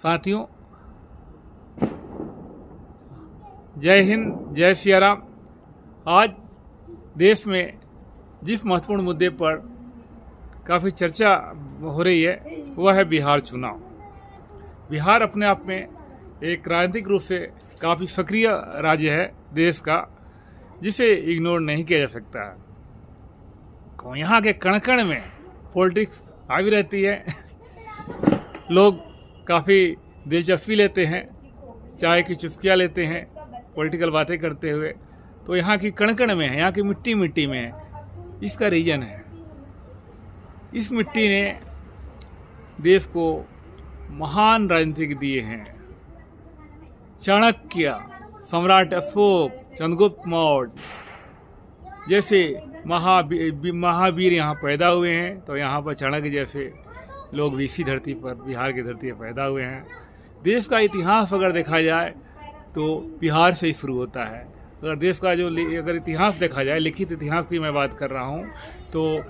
साथियों, जय हिंद, जय सिया राम। आज देश में जिस महत्वपूर्ण मुद्दे पर काफ़ी चर्चा हो रही है वह है बिहार चुनाव। बिहार अपने आप में एक राजनीतिक रूप से काफ़ी सक्रिय राज्य है देश का, जिसे इग्नोर नहीं किया जा सकता है। यहाँ के कण कण में पॉलिटिक्स आवी रहती है। लोग काफ़ी दिलचस्पी लेते हैं, चाय की चुस्कियाँ लेते हैं पॉलिटिकल बातें करते हुए। तो यहाँ की कण कण में है, यहाँ की मिट्टी मिट्टी में है। इसका रीजन है, इस मिट्टी ने देश को महान राजनीतिक दिए हैं। चाणक्य, सम्राट अशोक, चंद्रगुप्त मौर्य जैसे महावीर यहाँ पैदा हुए हैं। तो यहाँ पर चाणक्य जैसे लोग भी इसी धरती पर, बिहार की धरती पर पैदा हुए हैं। देश का इतिहास अगर देखा जाए तो बिहार से ही शुरू होता है। अगर देश का अगर इतिहास देखा जाए, लिखित इतिहास की मैं बात कर रहा हूँ, तो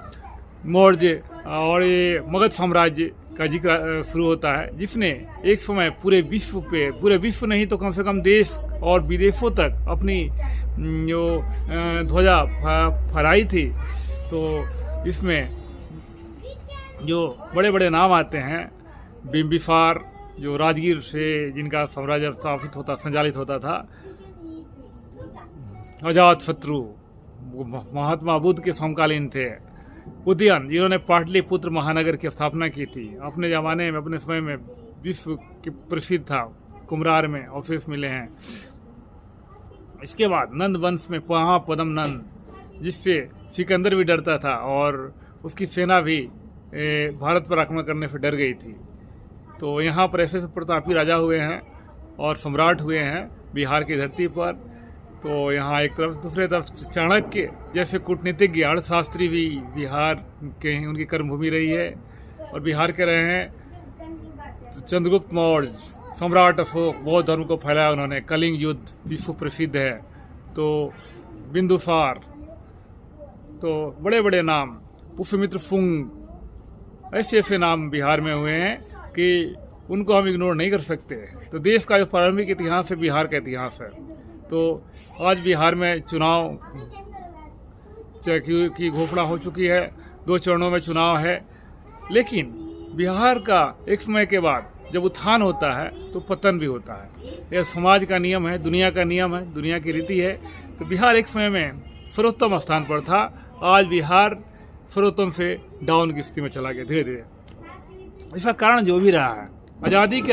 मौर्य और ये मगध साम्राज्य का जिक्र शुरू होता है, जिसने एक समय पूरे विश्व नहीं तो कम से कम देश और विदेशों तक अपनी जो ध्वजा फहराई थी। तो इसमें जो बड़े बड़े नाम आते हैं, बिम्बिसार जो राजगीर से जिनका साम्राज्य संचालित होता था, अजातशत्रु महात्मा बुद्ध के समकालीन थे, उदयन जिन्होंने पाटलिपुत्र महानगर की स्थापना की थी, अपने ज़माने में अपने समय में विश्व के प्रसिद्ध था, कुम्हरार में अवशेष मिले हैं। इसके बाद नंद वंश में पद्म नंद, जिससे सिकंदर भी डरता था और उसकी सेना भी भारत पर आक्रमण करने से डर गई थी। तो यहाँ पर ऐसे प्रतापी राजा हुए हैं और सम्राट हुए हैं बिहार की धरती पर। तो यहाँ एक तरफ, दूसरे तरफ चाणक्य जैसे कूटनीतिज्ञ, अर्थशास्त्री भी बिहार के, उनकी कर्मभूमि रही है और बिहार के रहे हैं। चंद्रगुप्त मौर्य, सम्राट अशोक, बौद्ध धर्म को फैलाया उन्होंने, कलिंग युद्ध विश्व प्रसिद्ध है। तो बिंदुसार, तो बड़े बड़े नाम, पुष्यमित्र शुंग, ऐसे ऐसे नाम बिहार में हुए हैं कि उनको हम इग्नोर नहीं कर सकते। तो देश का जो प्रारंभिक इतिहास है बिहार का इतिहास है। तो आज बिहार में चुनाव की घोषणा हो चुकी है, 2 चरणों में चुनाव है। लेकिन बिहार का एक समय के बाद जब उत्थान होता है तो पतन भी होता है। यह समाज का नियम है, दुनिया का नियम है, दुनिया की रीति है। तो बिहार एक समय में सर्वोत्तम स्थान पर था, आज बिहार सर्वोत्तम से डाउन की स्थिति में चला गया धीरे धीरे। इसका कारण जो भी रहा है, आज़ादी के